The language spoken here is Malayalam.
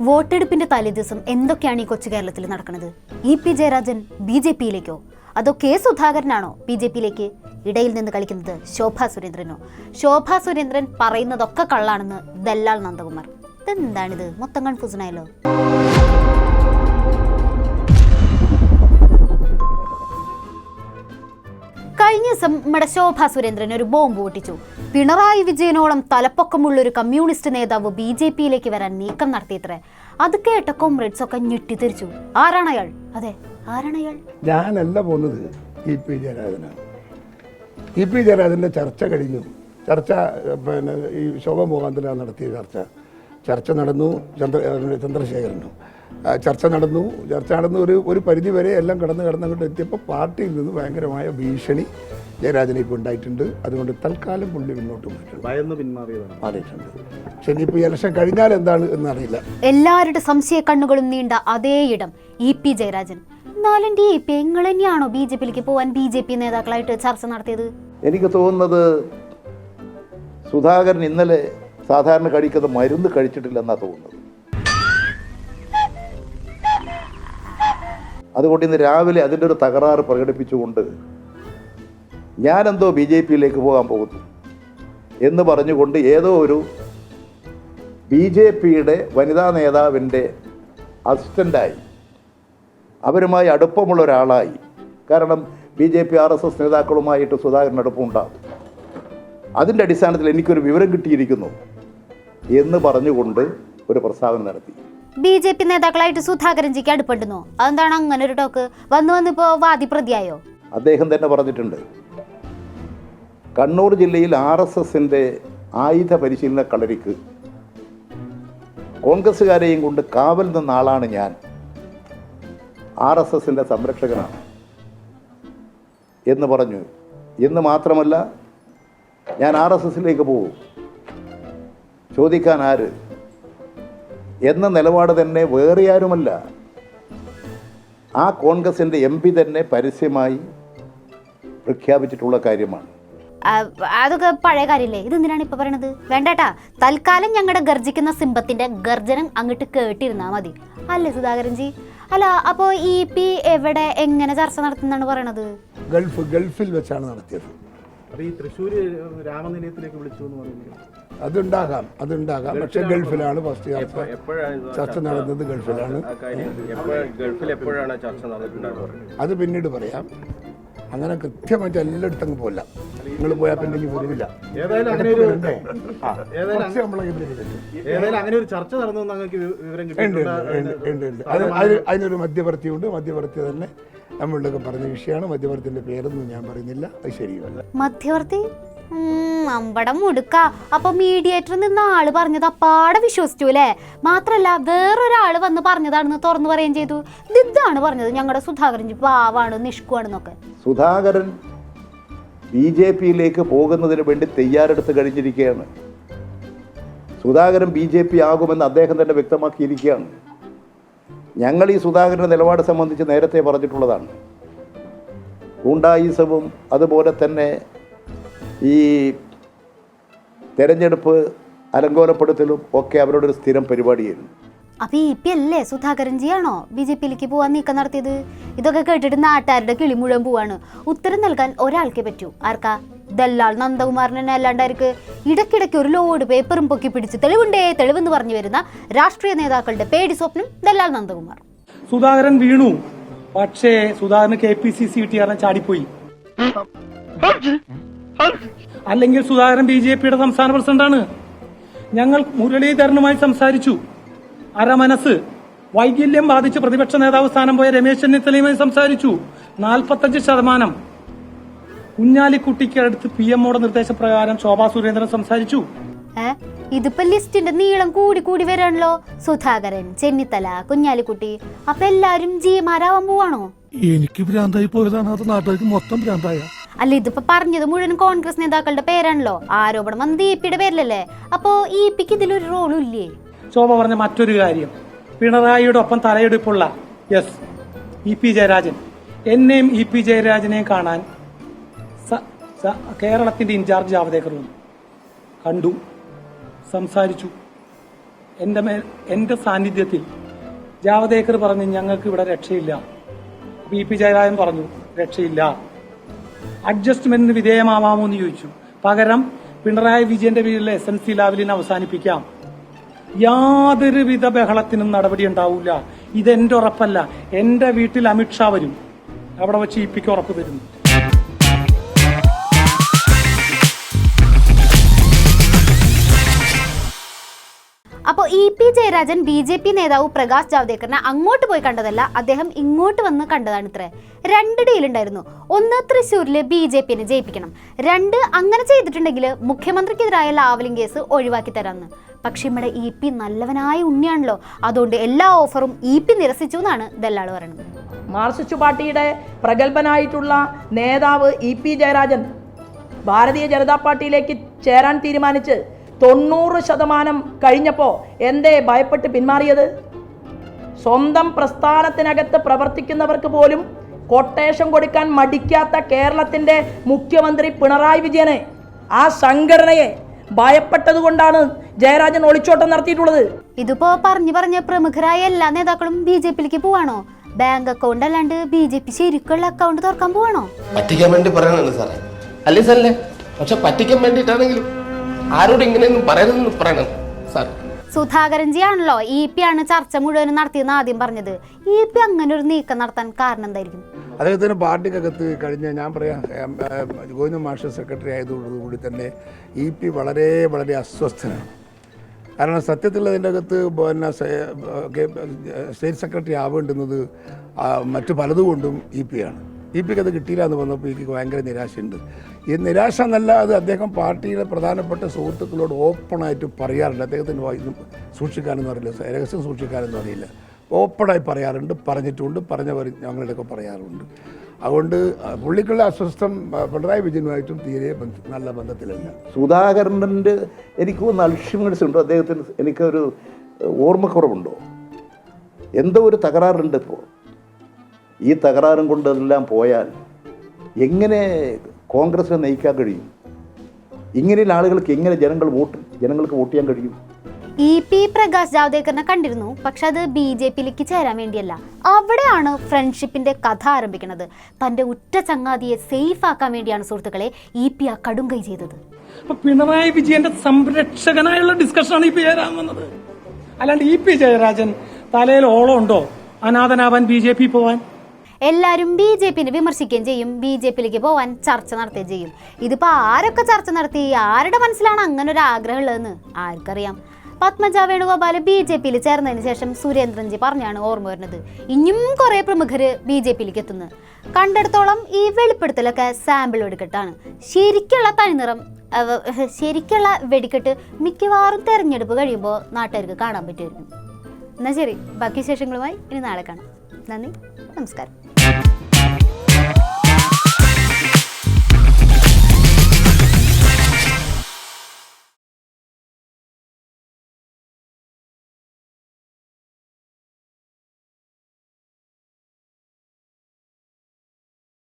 വോട്ടെടുപ്പിന്റെ തലേദിവസം എന്തൊക്കെയാണ് ഈ കൊച്ചു കേരളത്തിൽ നടക്കുന്നത്? ഇ.പി. ജയരാജൻ BJP-യിലേക്കോ അതോ കെ സുധാകരനാണോ BJP-യിലേക്ക് ഇടയിൽ നിന്ന് കളിക്കുന്നത് ശോഭാ സുരേന്ദ്രനോ? ശോഭാ സുരേന്ദ്രൻ പറയുന്നതൊക്കെ കള്ളാണെന്ന് ദല്ലാൽ നന്ദകുമാർ. ഇതെന്താണിത്? മൊത്തം കൺഫ്യൂഷനായല്ലോ. കഴിഞ്ഞ ദിവസം നമ്മുടെ ശോഭാ സുരേന്ദ്രൻ ഒരു ബോംബ് പൊട്ടിച്ചു. പിണറായി വിജയനോളം തലപ്പൊക്കമുള്ള ഒരു കമ്മ്യൂണിസ്റ്റ് നേതാവ് BJP-യിലേക്ക് വരാൻ നീക്കം നടത്തിയത്രേ. അത് കേട്ട കോമ്രേഡ്സ് ഒക്കെ ഞെട്ടിത്തിരിച്ചു. ആരാണയാൾ? അതെ, ആരാണയാൾ? ഞാനല്ല പോകുന്നത്, ഇ.പി. ജയരാജനാണ്. ഇ.പി. ജയരാജൻ്റെ ചർച്ച കഴിഞ്ഞു. ചർച്ച ഈ ശോഭ മുഖാന്തരം നടത്തിയ ചർച്ച നടന്നു. ചന്ദ്രശേഖരനും ചർച്ച നടന്നു ഒരു പരിധി വരെ എല്ലാം കടന്നങ്ങോട്ട് എത്തിയപ്പോൾ പാർട്ടിയിൽ നിന്ന് ഭയങ്കരമായ ഭീഷണി ജയരാജന് ഇപ്പോൾ ഉണ്ടായിട്ടുണ്ട്. അതുകൊണ്ട് തൽക്കാലം പുള്ളി മുന്നോട്ട് മാറിയിട്ടുണ്ട്. പക്ഷെ ഇനിയിപ്പോൾ ഇലക്ഷൻ കഴിഞ്ഞാൽ എന്താണ് എന്നറിയില്ല. എല്ലാവരുടെ സംശയ കണ്ണുകളും നീണ്ട അതേ ഇടം ഇ.പി. ജയരാജൻ. എന്നാലും നിങ്ങൾ തന്നെയാണോ BJP-യിലേക്ക് പോവാൻ BJP നേതാക്കളായിട്ട് ചർച്ച നടത്തിയത്? എനിക്ക് തോന്നുന്നത് സുധാകരൻ ഇന്നലെ സാധാരണ കഴിക്കുന്ന മരുന്ന് കഴിച്ചിട്ടില്ലെന്നാണ് തോന്നുന്നത്. അതുകൊണ്ട് ഇന്ന് രാവിലെ അതിൻ്റെ ഒരു തകരാറ് പ്രകടിപ്പിച്ചുകൊണ്ട് ഞാനെന്തോ BJP-യിലേക്ക് പോകാൻ പോകുന്നു എന്ന് പറഞ്ഞുകൊണ്ട് ഏതോ ഒരു BJP-യുടെ വനിതാ നേതാവിൻ്റെ അസിസ്റ്റൻ്റായി, അവരുമായി അടുപ്പമുള്ള ഒരാളായി, കാരണം BJP RSS നേതാക്കളുമായിട്ട് സുധാകരൻ അടുപ്പമുണ്ടാകും, അതിൻ്റെ അടിസ്ഥാനത്തിൽ എനിക്കൊരു വിവരം കിട്ടിയിരിക്കുന്നു എന്ന് പറഞ്ഞുകൊണ്ട് ഒരു പ്രസ്താവന നടത്തി. BJP നേതാക്കളായിട്ട് സുധാകരൻജിക്ക് അടുപ്പുണ്ടെന്നോ? അതെന്താണ് അങ്ങനെ ഒരു ടോക്ക്? വന്നിപ്പോ വാദിപ്രതിയായോ? അദ്ദേഹം തന്നെ പറഞ്ഞിട്ടുണ്ട്, കണ്ണൂർ ജില്ലയിൽ RSSൻ്റെ ആയുധ പരിശീലന കളരിക്ക് കോൺഗ്രസ്സുകാരെയും കൊണ്ട് കാവൽ നിന്ന ആളാണ് ഞാൻ. RSSൻ്റെ സംരക്ഷകനാണ് എന്ന് പറഞ്ഞു. എന്ന് മാത്രമല്ല, ഞാൻ RSSലേക്ക് പോകും, ചോദിക്കാൻ ആര് എന്ന നിലപാട് തന്നെ വേറെ ആരുമല്ല, ആ കോൺഗ്രസിൻ്റെ MP തന്നെ പരസ്യമായി പ്രഖ്യാപിച്ചിട്ടുള്ള കാര്യമാണ്. അതൊക്കെ പഴയ കാര്യമില്ലേ? ഇതെന്തിനാണ് ഇപ്പൊ പറയണത്? വേണ്ടട്ടാ, തൽക്കാലം ഞങ്ങളുടെ ഗർജിക്കുന്ന സിംഹത്തിന്റെ ഗർജനം അങ്ങോട്ട് കേട്ടിരുന്നാ മതി അല്ലേ സുധാകരൻജി? അല്ല, അപ്പോ ഇ.പി. എവിടെ എങ്ങനെ ചർച്ച നടത്തുന്നാണ് പറയണത്? ഗൾഫിൽ വെച്ചാണ് നടത്തിയത്. രാമനിലയത്തിലേക്ക് വിളിച്ചു എന്ന് പറയുന്നത് അതുണ്ടാകാം. പക്ഷെ ഗൾഫിലാണ് ഫസ്റ്റ് ചർച്ച നടന്നത്. ഗൾഫിലാണ്. അത് പിന്നീട് പറയാം. അങ്ങനെ കൃത്യമായിട്ട് എല്ലായിടത്തും അങ്ങ് പോകില്ല. നിങ്ങൾ പോയാൽ പിന്നെ വരില്ല. അതിനൊരു മധ്യവർത്തിയുണ്ട്. മധ്യവർത്തി തന്നെ നമ്മളുടെ പറഞ്ഞ വിഷയമാണ്. മധ്യവർത്തിന്റെ പേരൊന്നും ഞാൻ പറയുന്നില്ല, അത് ശരിയല്ല. മധ്യവർത്തി അമ്പടം മുടുക്ക. അപ്പൊ മീഡിയേറ്റർ നിന്ന ആള് പറഞ്ഞത് അപ്പാടെ വിശ്വസിച്ചു അല്ലേ? മാത്രല്ല, വേറൊരാള് വന്ന് പറഞ്ഞതാണെന്ന് തുറന്നു പറയുകയും ചെയ്തു. ഇതാണ് പറഞ്ഞത്, ഞങ്ങളുടെ സുധാകരൻ പാവാണ്, നിഷ്കുവാണെന്നൊക്കെ. സുധാകരൻ BJP-യിലേക്ക് പോകുന്നതിന് വേണ്ടി തയ്യാറെടുത്ത് കഴിഞ്ഞിരിക്കുകയാണ്. സുധാകരൻ BJP ആകുമെന്ന് അദ്ദേഹം തന്നെ വ്യക്തമാക്കിയിരിക്കുകയാണ്. ഞങ്ങൾ ഈ സുധാകരൻ്റെ നിലപാട് സംബന്ധിച്ച് നേരത്തെ പറഞ്ഞിട്ടുള്ളതാണ്. ഗൂണ്ടായിസവും അതുപോലെ തന്നെ ഈ തെരഞ്ഞെടുപ്പ് അലങ്കോലപ്പെടുത്തലും ഒക്കെ അവരുടെ ഒരു സ്ഥിരം പരിപാടിയായിരുന്നു. അപ്പൊ ഇ.പി. അല്ലേ സുധാകരൻജിയാണോ BJP-യിലേക്ക് പോവാൻ നീക്കം നടത്തിയത്? ഇതൊക്കെ കേട്ടിട്ട് നാട്ടുകാരുടെ കിളി മുഴുവൻ പോവാണ്. ഉത്തരം നൽകാൻ ഒരാൾക്കേ പറ്റൂ. ആർക്കാ? ദല്ലാൽ നന്ദകുമാറിന് തന്നെ അല്ലാണ്ടായിരിക്ക്. ഇടയ്ക്കിടയ്ക്ക് ഒരു ലോഡ് പേപ്പറും പൊക്കി പിടിച്ച് തെളിവെന്ന് പറഞ്ഞു വരുന്ന രാഷ്ട്രീയ നേതാക്കളുടെ പേടി സ്വപ്നം ദല്ലാൽ നന്ദകുമാർ. സുധാകരൻ വീണു, പക്ഷേ സുധാകരന് KPCC കിട്ടിയാൽ ചാടിപ്പോയി. അല്ലെങ്കിൽ സുധാകരൻ BJP-യുടെ സംസ്ഥാന പ്രസിഡന്റാണ്. ഞങ്ങൾ മുരളീധരനുമായി സംസാരിച്ചു. അരമനസ് വൈകല്യം ബാധിച്ച് പ്രതിപക്ഷ നേതാവ് സ്ഥാനം പോയ രമേശ് ചെന്നിത്തലയുമായി സംസാരിച്ചു. 45% കുഞ്ഞാലിക്കുട്ടിക്ക് അടുത്ത് PM-യുടെ നിർദ്ദേശപ്രകാരം ശോഭാ സുരേന്ദ്രൻ സംസാരിച്ചു. ഇതിപ്പോ ലിസ്റ്റിന്റെ നീളം കൂടി വരാണല്ലോ. സുധാകരൻ, ചെന്നിത്തല, കുഞ്ഞാലിക്കുട്ടി. അപ്പൊ എല്ലാരും ജിമാരാവാൻ പോവാണോ? എനിക്ക് ഭ്രാന്തായി പോയതാണ്, അത് നാട്ടുകാർക്ക് മൊത്തം ഭ്രാന്തായ. അല്ല, ഇതിപ്പോ പറഞ്ഞത് മുഴുവൻ കോൺഗ്രസ് നേതാക്കളുടെ പേരാണല്ലോ. ആരോപണം വന്നത് ഇ.പി.യുടെ പേരിലല്ലേ? അപ്പോ ഇ.പിക്ക് ഇതിലൊരു റോളും ഇല്ലേ? ശോഭ പറഞ്ഞ മറ്റൊരു കാര്യം, പിണറായിയുടെ ഒപ്പം തലയെടുപ്പുള്ള ഇ.പി. ജയരാജൻ. എന്നെയും ഇ.പി. ജയരാജനെയും കാണാൻ കേരളത്തിന്റെ ഇൻചാർജ് ജാവദേക്കർ കണ്ടു, സംസാരിച്ചു. എൻ്റെ സാന്നിധ്യത്തിൽ ജാവദേക്കർ പറഞ്ഞു ഞങ്ങൾക്ക് ഇവിടെ രക്ഷയില്ല. ഇ പി ജയരാജൻ പറഞ്ഞു രക്ഷയില്ല, അഡ്ജസ്റ്റ്മെന്റിന് വിധേയമാവാമോ എന്ന് ചോദിച്ചു. പകരം പിണറായി വിജയന്റെ പേരിലെ SNC ലാവലിനെ അവസാനിപ്പിക്കാം, യാതൊരുവിധ ബഹളത്തിനും നടപടി ഉണ്ടാവില്ല. ഇതെന്റെ ഉറപ്പല്ല, എന്റെ വീട്ടിൽ അമിത്ഷാ വരും, അവിടെ വെച്ച് ഇ പിക്ക് ഉറപ്പ് തരുന്നു. അപ്പോൾ ഇ പി ജയരാജൻ BJP നേതാവ് പ്രകാശ് ജാവ്ദേക്കറിനെ അങ്ങോട്ട് പോയി കണ്ടതല്ല, അദ്ദേഹം ഇങ്ങോട്ട് വന്ന് കണ്ടതാണ്. ഇത്ര 2 ഡീലുണ്ടായിരുന്നു. 1, തൃശ്ശൂരിൽ BJPനെ ജയിപ്പിക്കണം. 2, അങ്ങനെ ചെയ്തിട്ടുണ്ടെങ്കിൽ മുഖ്യമന്ത്രിക്കെതിരായ ലാവലിംഗ് കേസ് ഒഴിവാക്കി തരാമെന്ന്. പക്ഷെ ഇവിടെ ഇ പി നല്ലവനായ ഉണ്ണിയാണല്ലോ, അതുകൊണ്ട് എല്ലാ ഓഫറും ഇ പി നിരസിച്ചു എന്നാണ് ദല്ലാൾ പറയുന്നത്. മാർക്സിസ്റ്റ് പാർട്ടിയുടെ പ്രഗത്ഭനായിട്ടുള്ള നേതാവ് ഇ പി ജയരാജൻ ഭാരതീയ ജനതാ പാർട്ടിയിലേക്ക് ചേരാൻ തീരുമാനിച്ച് 90% കഴിഞ്ഞപ്പോൾ എന്തേ ഭയപ്പെട്ട് പിന്മാറിയത്? സ്വന്തം പ്രസ്ഥാനത്തിനകത്ത് പ്രവർത്തിക്കുന്നവർക്ക് പോലും കൊട്ടേഷൻ കൊടുക്കാൻ മടിക്കാത്ത കേരളത്തിൻ്റെ മുഖ്യമന്ത്രി പിണറായി വിജയനെ, ആ സംഘടനയെ ഭയപ്പെട്ടതുകൊണ്ടാണ് ജയരാജൻ ഒളിച്ചോട്ടം നടത്തിയിട്ടുള്ളത്. ഇതിപ്പോ പറഞ്ഞ പ്രമുഖരായ എല്ലാ നേതാക്കളും BJPയിലേക്ക് പോവാണോ? ബാങ്ക് അക്കൗണ്ട് അല്ലാണ്ട് BJP ശരിക്കുള്ള അക്കൗണ്ട് തുറക്കാൻ പോവാണോ? പറ്റിക്കാൻ വേണ്ടി പറയണല്ലോ സാറേ. അല്ലേ സാറല്ലേ? പക്ഷെ പറ്റിക്കാൻ വേണ്ടിയിട്ടാണെങ്കിലും ആരോട് ഇങ്ങനെയൊന്നും പറയരുതെന്ന് പറയണം സാർ. സുധാകരൻജിയാണല്ലോ ഇ പി ആണ് ചർച്ച മുഴുവനും നടത്തിയെന്ന് ആദ്യം പറഞ്ഞത്. ഇ പി അങ്ങനെ ഒരു നീക്കം നടത്താൻ കാരണം എന്തായിരിക്കും? അദ്ദേഹത്തിന് പാർട്ടിക്കകത്ത് കഴിഞ്ഞ ഞാൻ പറയാം ഗോവിന്ദ മാഷ് സെക്രട്ടറി ആയതോടുകൂടി തന്നെ ഇ പി വളരെ വളരെ അസ്വസ്ഥനാണ്. കാരണം സത്യത്തിൽ അതിൻ്റെ അകത്ത് പിന്നെ സ്റ്റേറ്റ് സെക്രട്ടറി ആവേണ്ടുന്നത് മറ്റു പലതുകൊണ്ടും ഇ പി ആണ്. ഇ പിക്ക് അത് കിട്ടിയില്ല എന്ന് വന്നപ്പോൾ എനിക്ക് ഭയങ്കര നിരാശയുണ്ട്. ഈ നിരാശ എന്നല്ല, അത് അദ്ദേഹം പാർട്ടിയിലെ പ്രധാനപ്പെട്ട സുഹൃത്തുക്കളോട് ഓപ്പണായിട്ട് പറയാറുണ്ട്. അദ്ദേഹത്തിന് സൂക്ഷിക്കാനൊന്നും അറിയില്ല, രഹസ്യം സൂക്ഷിക്കാനൊന്നും അറിയില്ല. ഓപ്പണായി പറയാറുണ്ട്, പറഞ്ഞിട്ടുമുണ്ട്, പറഞ്ഞവർ ഞങ്ങളുടെയൊക്കെ പറയാറുണ്ട്. അതുകൊണ്ട് പുള്ളിക്കുള്ള അസ്വസ്ഥം പിണറായി വിജയനുമായിട്ടും തീരെ നല്ല ബന്ധത്തിലല്ല. സുധാകരൻ്റെ എനിക്ക് ഒന്ന് അൽഷിമേഴ്സ് ഉണ്ടോ അദ്ദേഹത്തിന്? എനിക്കൊരു ഓർമ്മക്കുറവുണ്ടോ? എന്തോ ഒരു തകരാറുണ്ട് ഇപ്പോൾ. ഈ തകരാറും കൊണ്ടെല്ലാം പോയാൽ എങ്ങനെ കോൺഗ്രസിനെ നയിക്കാൻ കഴിയും? ഇങ്ങനെയുള്ള ആളുകൾക്ക് എങ്ങനെ ജനങ്ങൾക്ക് വോട്ട് ചെയ്യാൻ കഴിയും? ഇ പി പ്രകാശ് ജാവ്ദേക്കറിനെ കണ്ടിരുന്നു, പക്ഷെ അത് BJPയിലേക്ക് ചേരാൻ വേണ്ടിയല്ല. അവിടെയാണ് ഫ്രണ്ട്ഷിപ്പിന്റെ കഥ ആരംഭിക്കുന്നത്. തന്റെ ഉറ്റ ചങ്ങാതിയെ സേഫ് ആക്കാൻ വേണ്ടിയാണ് സുഹൃത്തുക്കളെ ഇ പി ആ കടുംകൈ ചെയ്തത്. അപ്പൊ പിണറായി വിജയന്റെ സംരക്ഷകനായുള്ള ഡിസ്കഷനാണ് ഇ പി ജയരാജൻ വന്നത്. അല്ലാണ്ട് ഇ പി ജയരാജൻ തലയിൽ ഓളം ഉണ്ടോ അനാഥനാവാൻ BJP പോവാൻ? എല്ലാവരും BJPനെ വിമർശിക്കുകയും ചെയ്യും, BJPയിലേക്ക് പോവാൻ ചർച്ച നടത്തുകയും ചെയ്യും. ഇതിപ്പോ ആരൊക്കെ ചർച്ച നടത്തി, ആരുടെ മനസ്സിലാണ് അങ്ങനെ ഒരു ആഗ്രഹം ഉള്ളതെന്ന് ആർക്കറിയാം. പത്മജ വേണുഗോപാൽ BJPയിൽ ചേർന്നതിന് ശേഷം സുരേന്ദ്രൻജി പറഞ്ഞാണ് ഓർമ്മ വരുന്നത്. ഇനിയും കുറെ പ്രമുഖര് BJPയിലേക്ക് എത്തുന്നു. കണ്ടെടുത്തോളം ഈ വെളിപ്പെടുത്തലൊക്കെ സാമ്പിൾ വെടിക്കെട്ടാണ്. ശരിക്കുള്ള തനിനിറം, ശരിക്കുള്ള വെടിക്കെട്ട് മിക്കവാറും തെരഞ്ഞെടുപ്പ് കഴിയുമ്പോൾ നാട്ടുകാർക്ക് കാണാൻ പറ്റുമായിരിക്കും. എന്നാൽ ശരി, ബാക്കി വിശേഷങ്ങളുമായി ഇനി നാളെ കാണാം. നന്ദി, നമസ്കാരം.